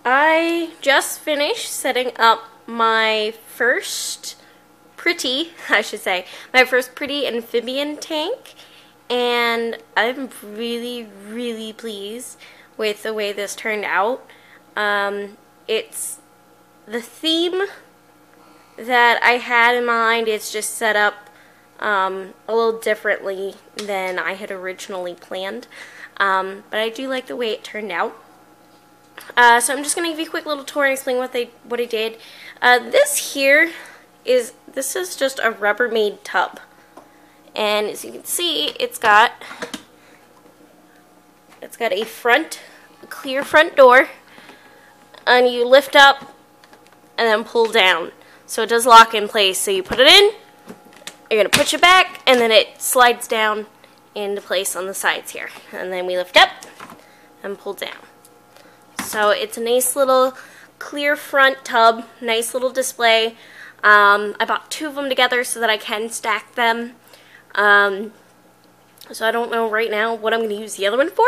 I just finished setting up my first pretty, I should say, my first pretty amphibian tank, and I'm really pleased with the way this turned out. It's the theme that I had in mind. It's just set up a little differently than I had originally planned, but I do like the way it turned out. So I'm just going to give you a quick little tour and explain what I did. This is just a Rubbermaid tub, and as you can see, it's got a clear front door, and you lift up and then pull down, so it does lock in place. So you put it in, you're going to push it back, and then it slides down into place on the sides here, and then we lift up and pull down. So it's a nice little clear front tub, nice little display. I bought two of them together so that I can stack them. So I don't know right now what I'm going to use the other one for,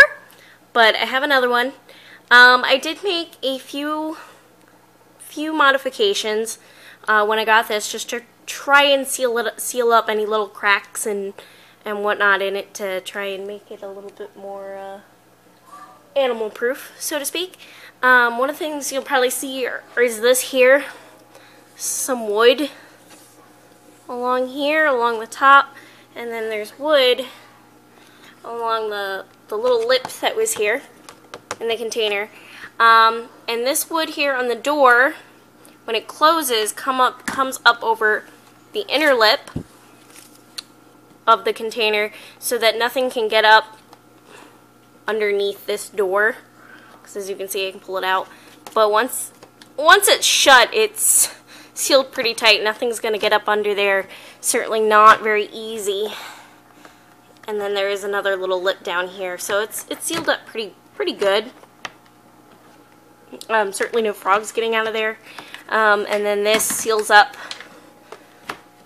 but I have another one. I did make a few modifications when I got this, just to try and seal up any little cracks and whatnot in it, to try and make it a little bit more animal proof, so to speak. One of the things you'll probably see is this here, some wood along here, along the top, and then there's wood along the little lip that was here in the container. And this wood here on the door, when it closes, comes up over the inner lip of the container, so that nothing can get up underneath this door, because as you can see, I can pull it out. But once it's shut, it's sealed pretty tight. Nothing's going to get up under there. Certainly not very easy. And then there is another little lip down here, so it's sealed up pretty good. Certainly no frogs getting out of there. And then this seals up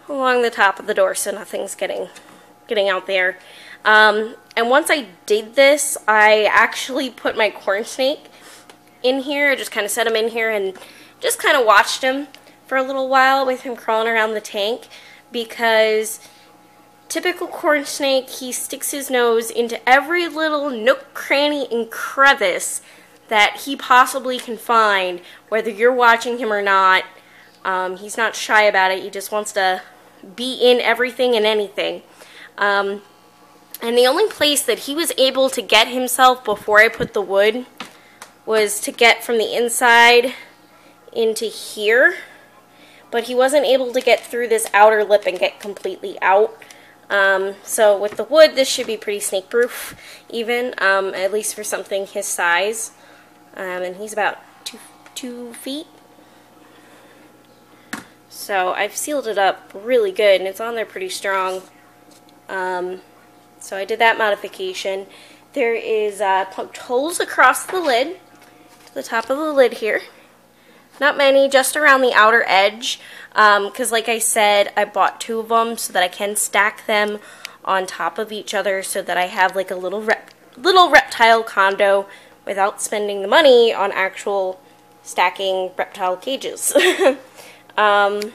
along the top of the door, so nothing's getting out there. And once I did this, I actually put my corn snake in here. I just kind of set him in here and just kind of watched him for a little while with him crawling around the tank, because typical corn snake, he sticks his nose into every little nook, cranny, and crevice that he possibly can find, whether you're watching him or not. He's not shy about it. He just wants to be in everything and anything. And the only place that he was able to get himself before I put the wood was to get from the inside into here. But he wasn't able to get through this outer lip and get completely out. So with the wood, this should be pretty snake-proof, even, at least for something his size. And he's about 2 feet. So I've sealed it up really good, and it's on there pretty strong. So I did that modification. There is pumped holes across the lid, to the top of the lid here. Not many, just around the outer edge, because like I said, I bought two of them so that I can stack them on top of each other, so that I have like a little reptile condo without spending the money on actual stacking reptile cages. I'm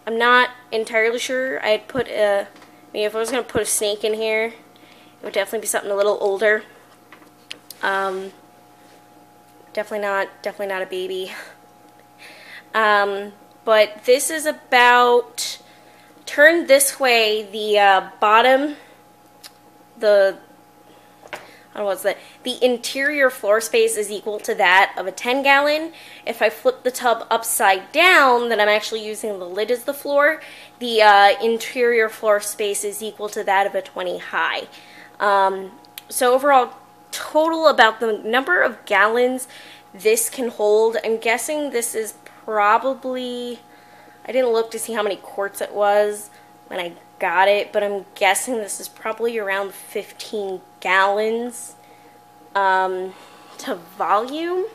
not entirely sure. I'd put if I was going to put a snake in here, it would definitely be something a little older. Definitely not a baby. But this is about, turned this way, the bottom, the interior floor space is equal to that of a 10-gallon. If I flip the tub upside down, then I'm actually using the lid as the floor. The interior floor space is equal to that of a 20 high. So overall, total about the number of gallons this can hold, I'm guessing this is probably, I didn't look to see how many quarts it was when I got it, but I'm guessing this is probably around 15 gallons to volume.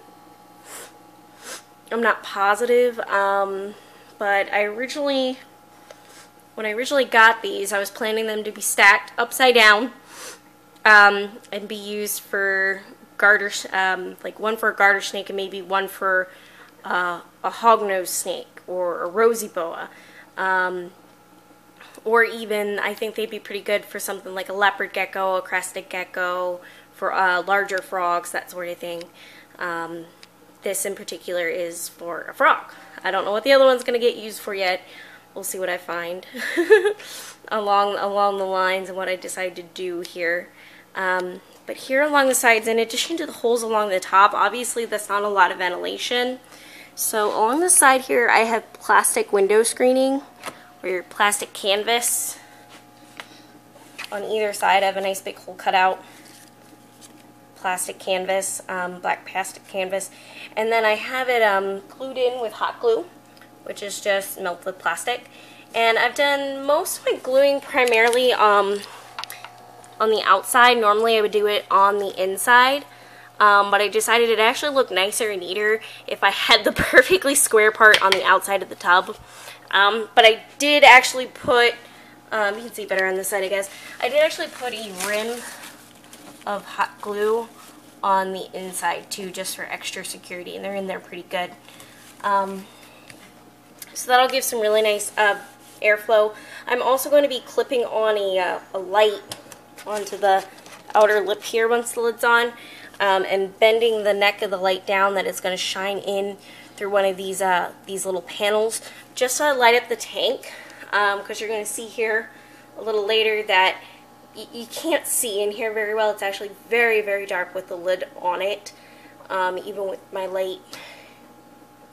I'm not positive, but when I originally got these, I was planning them to be stacked upside down and be used for garter, like one for a garter snake and maybe one for a hognose snake or a rosy boa. Or even, I think they'd be pretty good for something like a leopard gecko, a crested gecko, for larger frogs, that sort of thing. This in particular is for a frog. I don't know what the other one's going to get used for yet. We'll see what I find along the lines of what I decide to do here. But here along the sides, in addition to the holes along the top, obviously that's not a lot of ventilation. So along the side here, I have plastic window screening, or your plastic canvas. On either side, I have a nice big hole cut out. Plastic canvas, black plastic canvas. And then I have it glued in with hot glue, which is just melted plastic. And I've done most of my gluing primarily on the outside. Normally I would do it on the inside. But I decided it actually looked nicer and neater if I had the perfectly square part on the outside of the tub. But I did actually put, you can see better on this side I guess, I did actually put a rim of hot glue on the inside too, just for extra security, and they're in there pretty good. So that'll give some really nice airflow. I'm also going to be clipping on a light onto the outer lip here once the lid's on, and bending the neck of the light down that is going to shine in through one of these little panels just to light up the tank, because you're going to see here a little later that you can't see in here very well. It's actually very, very dark with the lid on it, even with my light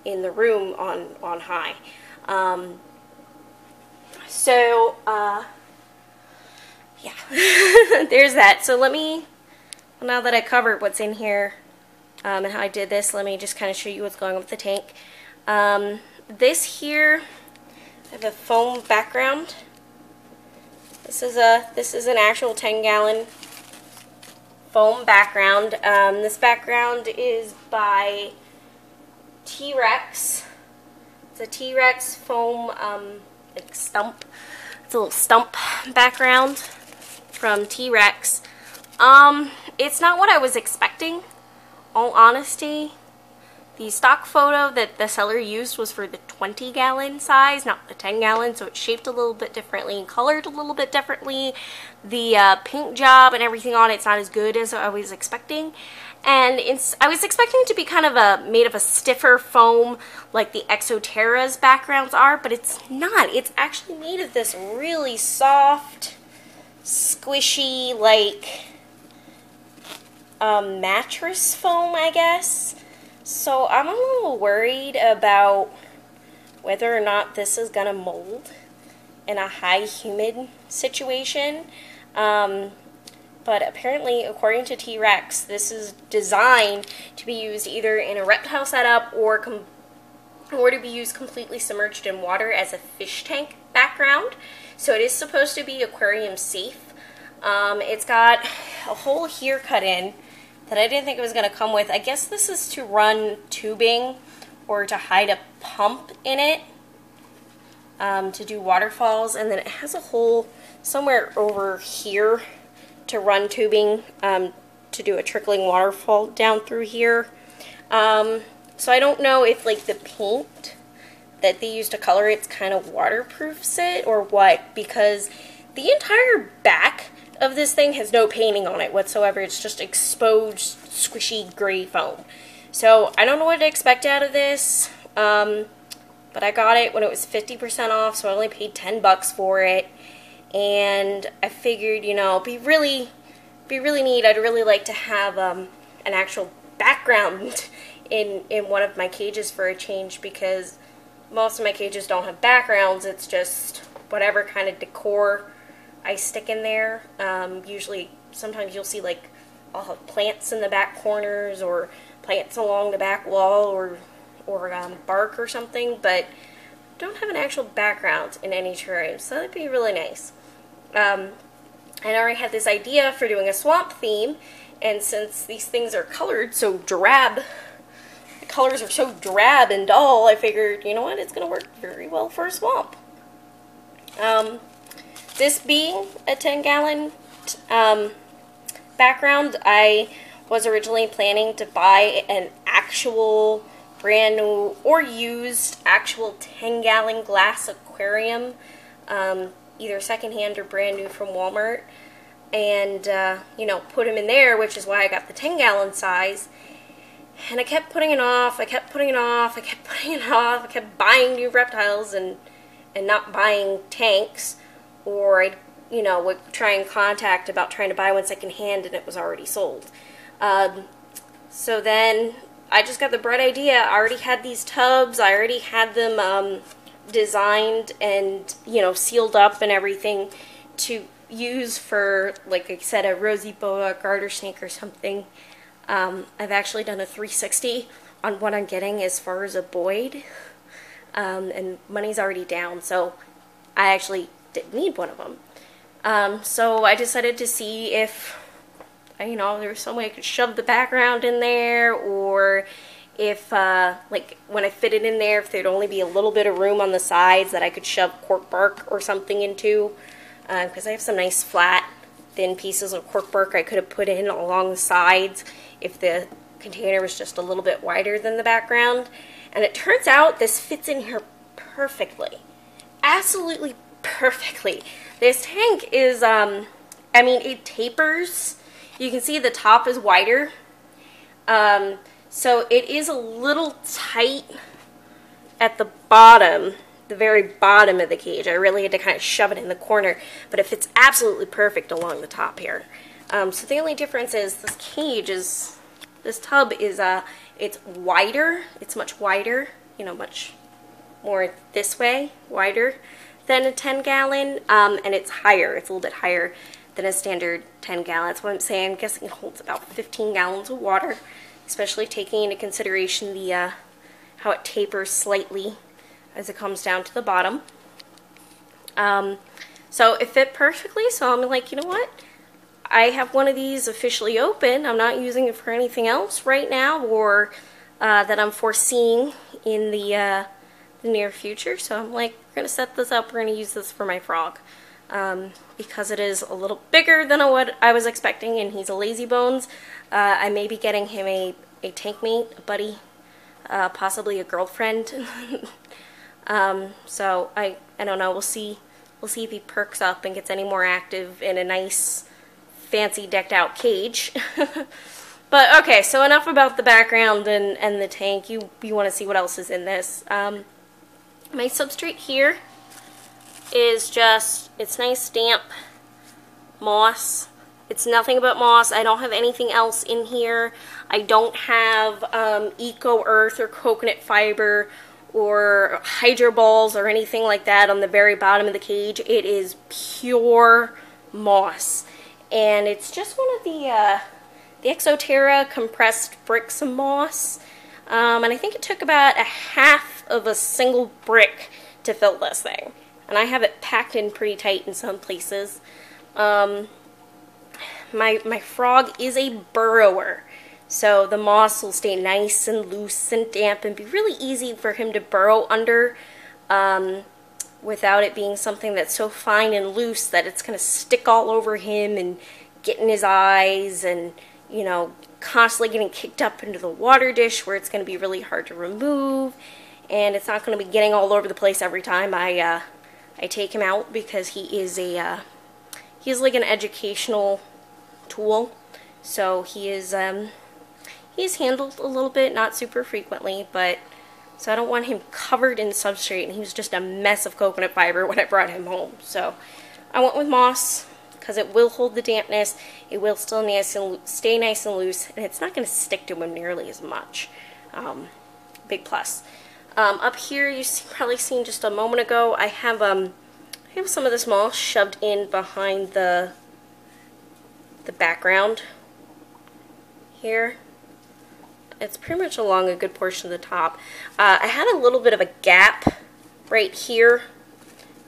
in the room on high. Yeah, there's that. So let me, now that I covered what's in here and how I did this, let me just kind of show you what's going on with the tank. This here, I have a foam background. This is an actual 10-gallon foam background. This background is by T-Rex. It's a T-Rex foam like stump. It's a little stump background from T-Rex. It's not what I was expecting, all honesty. The stock photo that the seller used was for the 20-gallon size, not the 10-gallon, so it's shaped a little bit differently and colored a little bit differently. The paint job and everything on it's not as good as I was expecting. And I was expecting it to be kind of made of a stiffer foam like the Exoterra's backgrounds are, but it's not. It's actually made of this really soft, squishy, like mattress foam, I guess. So I'm a little worried about whether or not this is going to mold in a high humid situation. But apparently, according to T-Rex, this is designed to be used either in a reptile setup or to be used completely submerged in water as a fish tank background. So it is supposed to be aquarium safe. It's got a hole here cut in that I didn't think it was going to come with. I guess this is to run tubing or to hide a pump in it to do waterfalls. And then it has a hole somewhere over here to run tubing to do a trickling waterfall down through here. So I don't know if like the paint that they use to color it's kind of waterproofs it or what, because the entire back of this thing has no painting on it whatsoever. It's just exposed squishy gray foam. So I don't know what to expect out of this, but I got it when it was 50% off, so I only paid $10 for it. And I figured, you know, be really neat. I'd really like to have an actual background in one of my cages for a change, because most of my cages don't have backgrounds. It's just whatever kind of decor I stick in there. Usually, sometimes you'll see like I'll have plants in the back corners or plants along the back wall or bark or something, but don't have an actual background in any terrarium, so that'd be really nice. I already had this idea for doing a swamp theme, and since these things are colored so drab, the colors are so drab and dull, I figured, you know what, it's going to work very well for a swamp. This being a 10-gallon background, I was originally planning to buy an actual brand new or used actual 10-gallon glass aquarium, either secondhand or brand new from Walmart, and you know, put them in there, which is why I got the 10-gallon size. And I kept putting it off, I kept putting it off, I kept putting it off, I kept buying new reptiles and not buying tanks, or I, you know, would try and contact about trying to buy one secondhand and it was already sold. So then I just got the bright idea. I already had these tubs, I already had them designed and, you know, sealed up and everything to use for, like I said, a rosy boa garter snake or something. I've actually done a 360 on what I'm getting as far as a Boyd, and money's already down, so I actually didn't need one of them. So I decided to see if, you know, there was some way I could shove the background in there, or if, like, when I fit it in there, if there'd only be a little bit of room on the sides that I could shove cork bark or something into, because I have some nice flat, thin pieces of cork bark I could have put in along the sides if the container was just a little bit wider than the background. And it turns out this fits in here perfectly. Absolutely perfectly. This tank is, I mean, it tapers. You can see the top is wider. So it is a little tight at the bottom, the very bottom of the cage. I really had to kind of shove it in the corner, but it fits absolutely perfect along the top here. So the only difference is this cage is, this tub is, it's wider, it's much wider, you know, much more this way, wider than a 10-gallon, and it's higher, it's a little bit higher than a standard 10-gallon. That's what I'm saying. I'm guessing it holds about 15 gallons of water, especially taking into consideration the, how it tapers slightly as it comes down to the bottom. So it fit perfectly, so I'm like, you know what? I have one of these officially open. I'm not using it for anything else right now, or that I'm foreseeing in the near future. So I'm like, we're going to set this up. We're going to use this for my frog. Because it is a little bigger than what I was expecting, and he's a lazy bones. I may be getting him a tank mate, a buddy, possibly a girlfriend. So I don't know. We'll see if he perks up and gets any more active in a nice, fancy, decked out cage. But okay, so enough about the background and the tank. You want to see what else is in this. My substrate here is just, it's nice damp moss. It's nothing but moss. I don't have anything else in here. I don't have eco earth or coconut fiber or hydro balls or anything like that on the very bottom of the cage. It is pure moss, and it's just one of the Exoterra compressed bricks of moss, and I think it took about a half of a single brick to fill this thing. And I have it packed in pretty tight in some places. My frog is a burrower, so the moss will stay nice and loose and damp and be really easy for him to burrow under, without it being something that's so fine and loose that it's going to stick all over him and get in his eyes, and, you know, constantly getting kicked up into the water dish where it's going to be really hard to remove, and it's not going to be getting all over the place every time I take him out, because he is like an educational tool. So he is he's handled a little bit, not super frequently, but so I don't want him covered in substrate, and he was just a mess of coconut fiber when I brought him home. So I went with moss because it will hold the dampness, it will still stay nice and loose, and it's not going to stick to him nearly as much. Big plus. Up here, you probably seen just a moment ago, I have some of this moss shoved in behind the background here. It's pretty much along a good portion of the top. I had a little bit of a gap right here.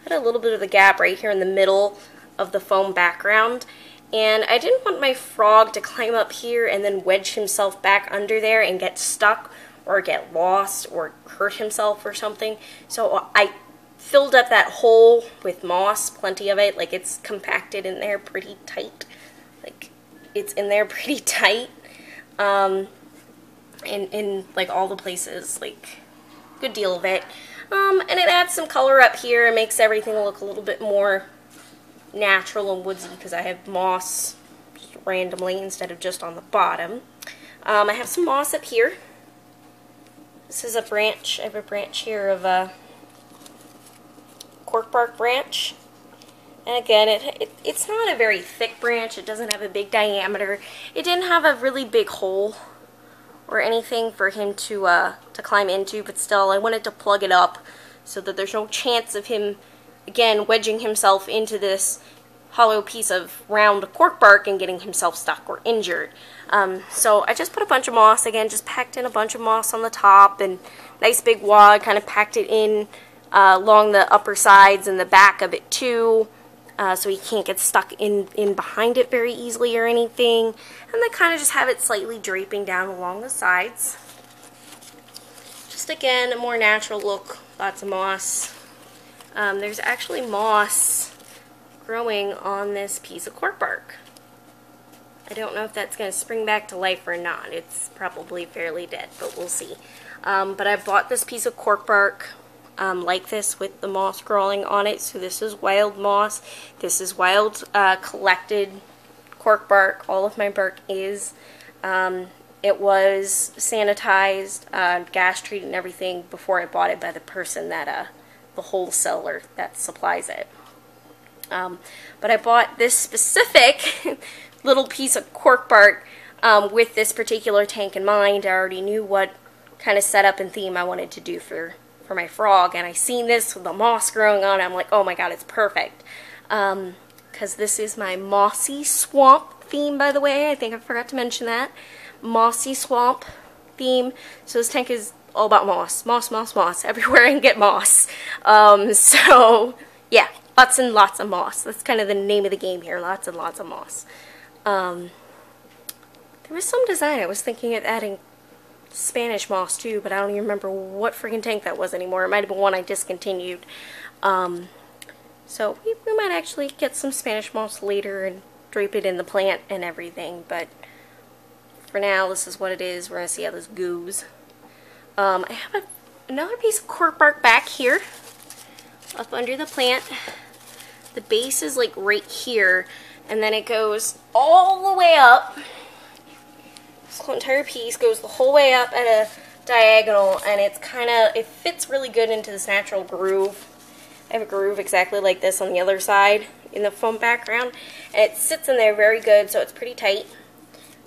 I had a little bit of a gap right here in the middle of the foam background, and I didn't want my frog to climb up here and then wedge himself back under there and get stuck or get lost or hurt himself or something. So I filled up that hole with moss, plenty of it. Like, it's compacted in there pretty tight. Like, it's in there pretty tight. in like all the places, like good deal of it. And it adds some color up here and makes everything look a little bit more natural and woodsy because I have moss just randomly instead of just on the bottom. I have some moss up here. This is a branch. I have a branch here of a cork bark branch. And again, it's not a very thick branch. It doesn't have a big diameter. It didn't have a really big hole or anything for him to climb into, but still, I wanted to plug it up so that there's no chance of him, again, wedging himself into this hollow piece of round cork bark and getting himself stuck or injured. So I just put a bunch of moss, again, just packed in a bunch of moss on the top, and nice big wad, kind of packed it in along the upper sides and the back of it too. So he can't get stuck in behind it very easily or anything. And then kind of just have it slightly draping down along the sides. Just again, a more natural look, lots of moss. There's actually moss growing on this piece of cork bark. I don't know if that's going to spring back to life or not. It's probably fairly dead, but we'll see. But I bought this piece of cork bark like this with the moss growing on it. So this is wild moss. This is wild collected cork bark. All of my bark is. It was sanitized, gas treated and everything before I bought it by the person that, the wholesaler that supplies it. But I bought this specific little piece of cork bark with this particular tank in mind. I already knew what kind of setup and theme I wanted to do for my frog, and I seen this with the moss growing on it. I'm like, oh my god, it's perfect. Because this is my Mossy Swamp theme, by the way. I think I forgot to mention that. Mossy Swamp theme. So this tank is all about moss. Moss, moss, moss. Everywhere I can get moss. So, yeah. Lots and lots of moss. That's kind of the name of the game here. Lots and lots of moss. There was some design I was thinking of adding Spanish moss too, but I don't even remember what freaking tank that was anymore. It might have been one I discontinued. So we might actually get some Spanish moss later and drape it in the plant and everything, but for now this is what it is. We're going to see how this goes. I have another piece of cork bark back here up under the plant. The base is like right here, and then it goes all the way up. This whole entire piece goes the whole way up at a diagonal, and it's it fits really good into this natural groove. I have a groove exactly like this on the other side in the foam background, and it sits in there very good, so it's pretty tight.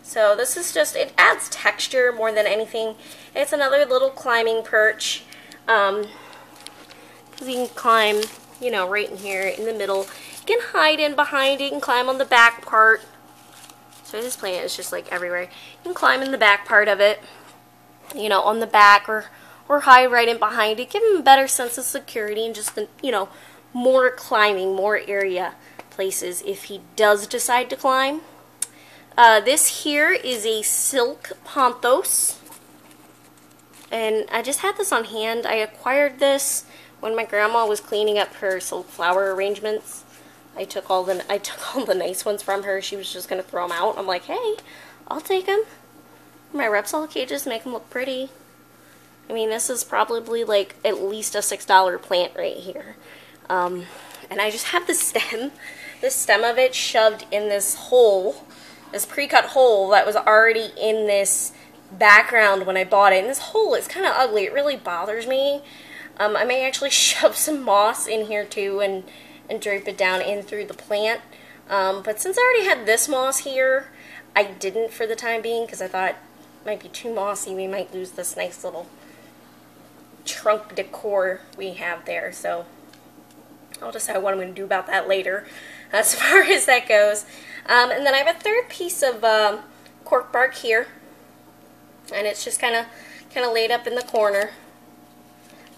So this is just, it adds texture more than anything. It's another little climbing perch. Because you can climb, you know, right in here in the middle. You can hide in behind it, you can climb on the back part. So this plant is just like everywhere. You can climb in the back part of it, you know, on the back, or hide right in behind it. Give him a better sense of security and just, you know, more climbing, more area places if he does decide to climb. This here is a silk pothos. And I just had this on hand. I acquired this when my grandma was cleaning up her silk flower arrangements. I took all the nice ones from her. She was just going to throw them out. I'm like, hey, I'll take them. My Repsol cages make them look pretty. I mean, this is probably like at least a $6 plant right here. And I just have the stem of it shoved in this hole, this pre-cut hole that was already in this background when I bought it. And this hole is kind of ugly. It really bothers me. I may actually shove some moss in here too and drape it down in through the plant. But since I already had this moss here, I didn't for the time being because I thought it might be too mossy. We might lose this nice little trunk decor we have there. So I'll decide what I'm going to do about that later as far as that goes. And then I have a third piece of cork bark here. And it's just kind of laid up in the corner.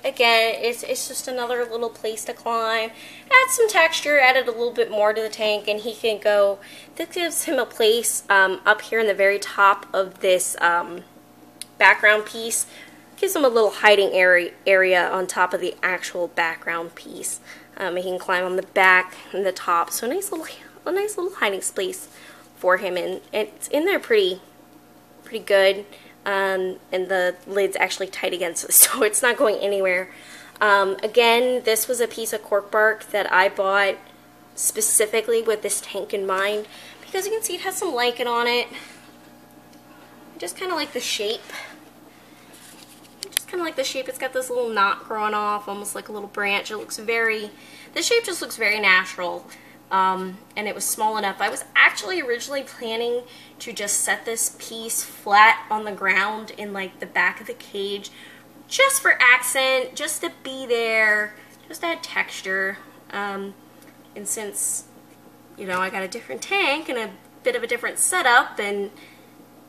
Again, it's just another little place to climb. Add some texture, added a little bit more to the tank, and he can go. This gives him a place up here in the very top of this background piece. Gives him a little hiding area on top of the actual background piece. He can climb on the back and the top, so a nice little hiding space for him, and it's in there pretty pretty good. And the lid's actually tight against it, so it's not going anywhere. Again, this was a piece of cork bark that I bought specifically with this tank in mind, because you can see it has some lichen on it. I just kind of like the shape. It's got this little knot growing off, almost like a little branch. It looks very, the shape just looks very natural. And it was small enough. I was actually originally planning to just set this piece flat on the ground in like the back of the cage, just for accent, just to be there, just to add texture. And since, you know, I got a different tank and a bit of a different setup, and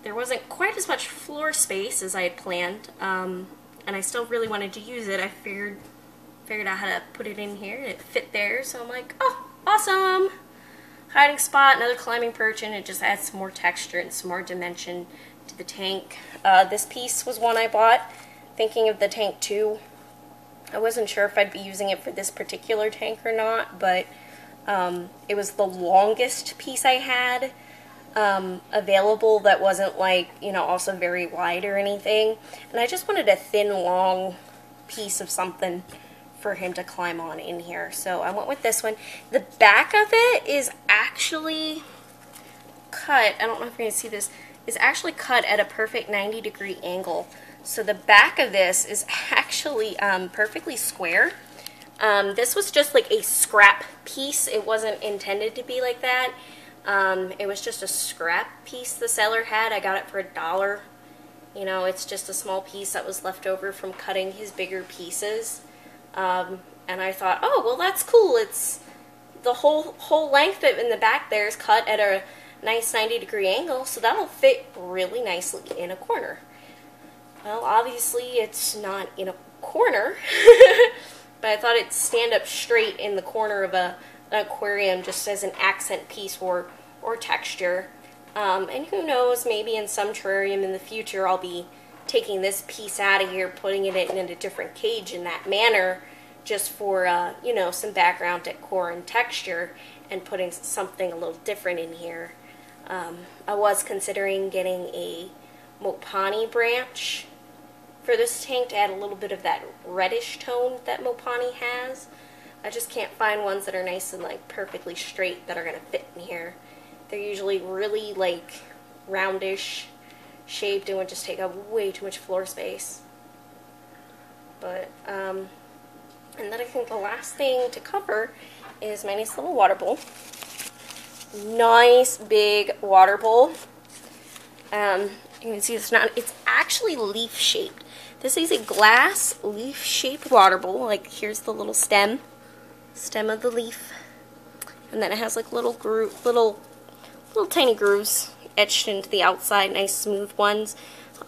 there wasn't quite as much floor space as I had planned, and I still really wanted to use it, I figured out how to put it in here, and it fit there, so I'm like, oh, awesome! Hiding spot, another climbing perch, and it just adds some more texture and some more dimension to the tank. This piece was one I bought thinking of the tank 2. I wasn't sure if I'd be using it for this particular tank or not, but it was the longest piece I had available that wasn't like, you know, also very wide or anything. And I just wanted a thin, long piece of something for him to climb on in here. So I went with this one. The back of it is actually cut, I don't know if you're going to see this, is actually cut at a perfect 90-degree angle. So the back of this is actually perfectly square. This was just like a scrap piece. It wasn't intended to be like that. It was just a scrap piece the seller had. I got it for $1. You know, it's just a small piece that was left over from cutting his bigger pieces. And I thought, oh, well, that's cool. It's the whole length of it in the back there is cut at a nice 90-degree angle, so that'll fit really nicely in a corner. Well, obviously it's not in a corner, but I thought it'd stand up straight in the corner of an aquarium just as an accent piece or texture. And who knows, maybe in some terrarium in the future I'll be taking this piece out of here, putting it in a different cage in that manner, just for, you know, some background decor and texture, and putting something a little different in here. I was considering getting a Mossy branch for this tank to add a little bit of that reddish tone that Mossy has. I just can't find ones that are nice and like perfectly straight that are going to fit in here. They're usually really like roundish shaped and would just take up way too much floor space. But, and then I think the last thing to cover is my nice little water bowl. Nice big water bowl. You can see it's actually leaf shaped. This is a glass leaf shaped water bowl. Like, here's the little stem of the leaf, and then it has like little tiny grooves etched into the outside, nice smooth ones,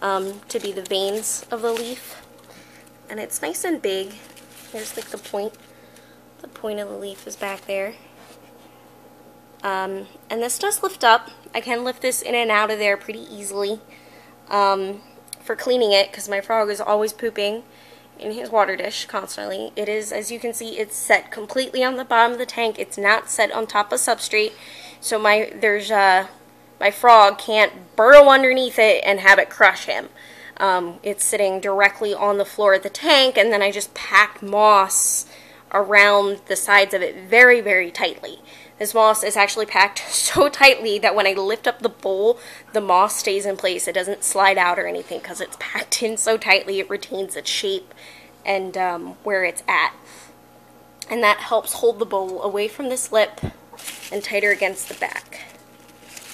to be the veins of the leaf. And it's nice and big. There's like the point of the leaf is back there. And this does lift up. I can lift this in and out of there pretty easily for cleaning it, because my frog is always pooping in his water dish constantly. It is, as you can see, it's set completely on the bottom of the tank. It's not set on top of substrate, so my frog can't burrow underneath it and have it crush him. It's sitting directly on the floor of the tank, and then I just pack moss around the sides of it very, very tightly. This moss is actually packed so tightly that when I lift up the bowl, the moss stays in place. It doesn't slide out or anything because it's packed in so tightly. It retains its shape and where it's at. And that helps hold the bowl away from this lip and tighter against the back,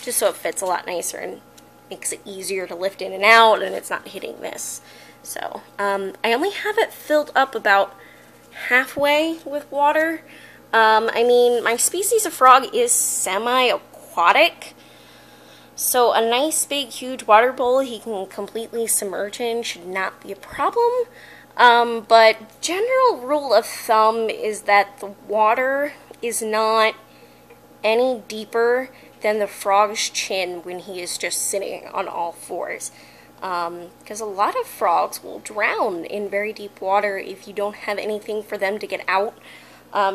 just so it fits a lot nicer and makes it easier to lift in and out, and it's not hitting this. So I only have it filled up about halfway with water. I mean, my species of frog is semi-aquatic, so a nice big huge water bowl he can completely submerge in should not be a problem. But general rule of thumb is that the water is not any deeper than the frog's chin when he is just sitting on all fours. Because a lot of frogs will drown in very deep water if you don't have anything for them to get out.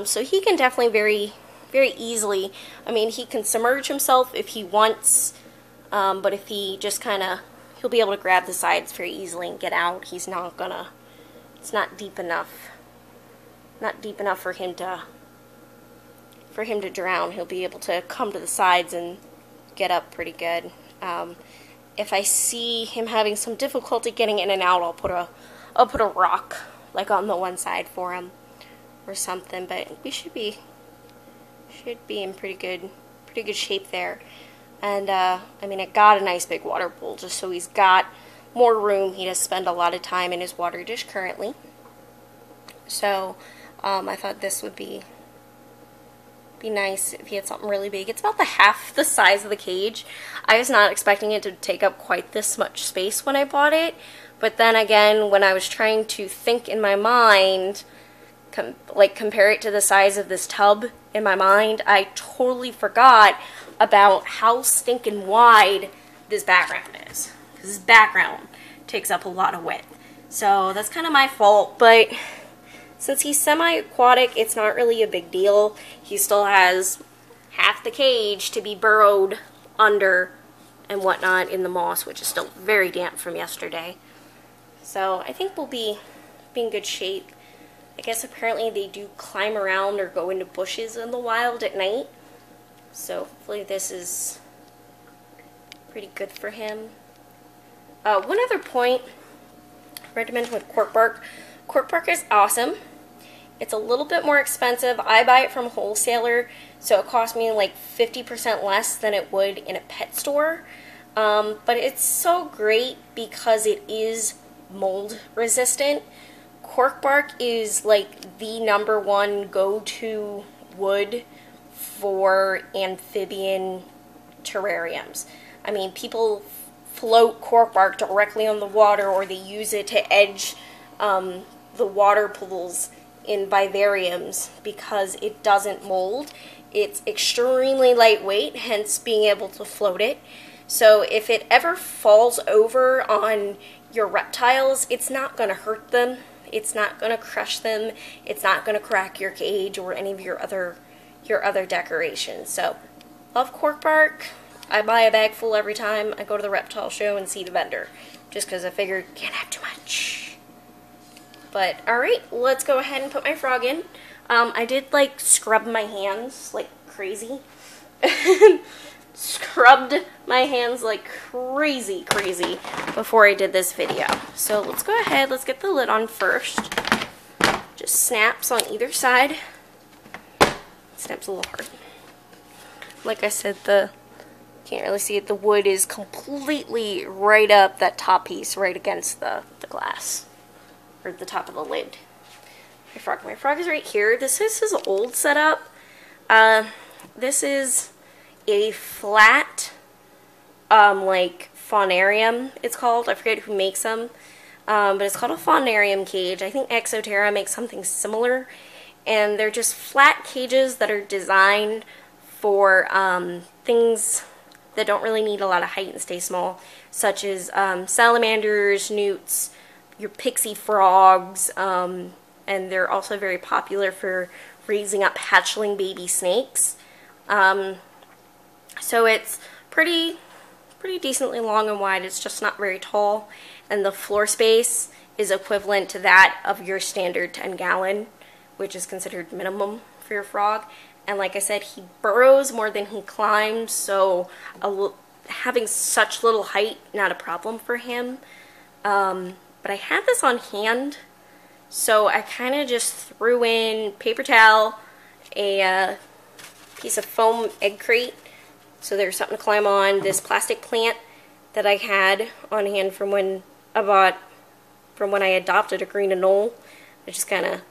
So he can definitely very easily, I mean, he can submerge himself if he wants, but if he just kind of, he'll be able to grab the sides very easily and get out. He's not gonna, it's not deep enough for him to drown. He'll be able to come to the sides and get up pretty good. If I see him having some difficulty getting in and out, I'll put a rock like on the one side for him or something. But we should be in pretty good shape there. And I mean, I got a nice big water bowl just so he's got more room. He does spend a lot of time in his water dish currently. So I thought this would be nice if he had something really big. It's about half the size of the cage. I was not expecting it to take up quite this much space when I bought it, but then again, when I was trying to think in my mind, compare it to the size of this tub in my mind, I totally forgot about how stinking wide this background is. Because this background takes up a lot of width. So that's kind of my fault, but since he's semi-aquatic, it's not really a big deal. He still has half the cage to be burrowed under and whatnot in the moss, which is still very damp from yesterday. So I think we'll be in good shape. I guess apparently they do climb around or go into bushes in the wild at night. So hopefully this is pretty good for him. One other point I read to mention with cork bark. Cork bark is awesome. It's a little bit more expensive. I buy it from a wholesaler, so it costs me like 50% less than it would in a pet store. But it's so great because it is mold resistant. Cork bark is like the #1 go-to wood for amphibian terrariums. I mean, people float cork bark directly on the water, or they use it to edge the water pools in vivariums because it doesn't mold. It's extremely lightweight, hence being able to float it. So if it ever falls over on your reptiles, it's not going to hurt them. It's not going to crush them. It's not going to crack your cage or any of your other decorations. So, love cork bark. I buy a bag full every time I go to the reptile show and see the vendor, just because I figured can't have too much. But alright, let's go ahead and put my frog in. I did like scrub my hands like crazy. Scrubbed my hands like crazy before I did this video. So let's go ahead, let's get the lid on first. Just snaps on either side. Snaps a little hard. Like I said, can't really see it, the wood is completely right up that top piece, right against the glass. Or the top of the lid. My frog is right here. This is his old setup. This is a flat, like faunarium, it's called. I forget who makes them. But it's called a faunarium cage. I think Exoterra makes something similar. And they're just flat cages that are designed for things that don't really need a lot of height and stay small, such as salamanders, newts, your pixie frogs, and they're also very popular for raising up hatchling baby snakes. So it's pretty decently long and wide. It's just not very tall, and the floor space is equivalent to that of your standard 10-gallon, which is considered minimum for your frog. And like I said, he burrows more than he climbs, so having such little height, not a problem for him. But I had this on hand, so I kind of just threw in paper towel, a piece of foam egg crate, so there's something to climb on, this plastic plant that I had on hand from when I adopted a green anole. I just kind of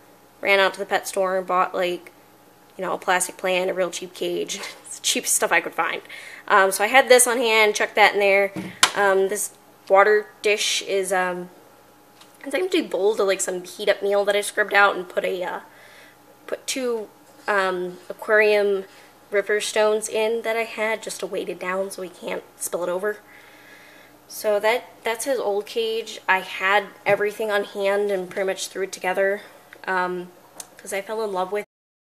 ran out to the pet store and bought, like, you know, a plastic plant, a real cheap cage. It's the cheapest stuff I could find. So I had this on hand, chucked that in there. This water dish is, it's an empty bowl to like some heat up meal that I scrubbed out and put two aquarium river stones in that I had just to weight it down so he can't spill it over. So that's his old cage. I had everything on hand and pretty much threw it together because I fell in love with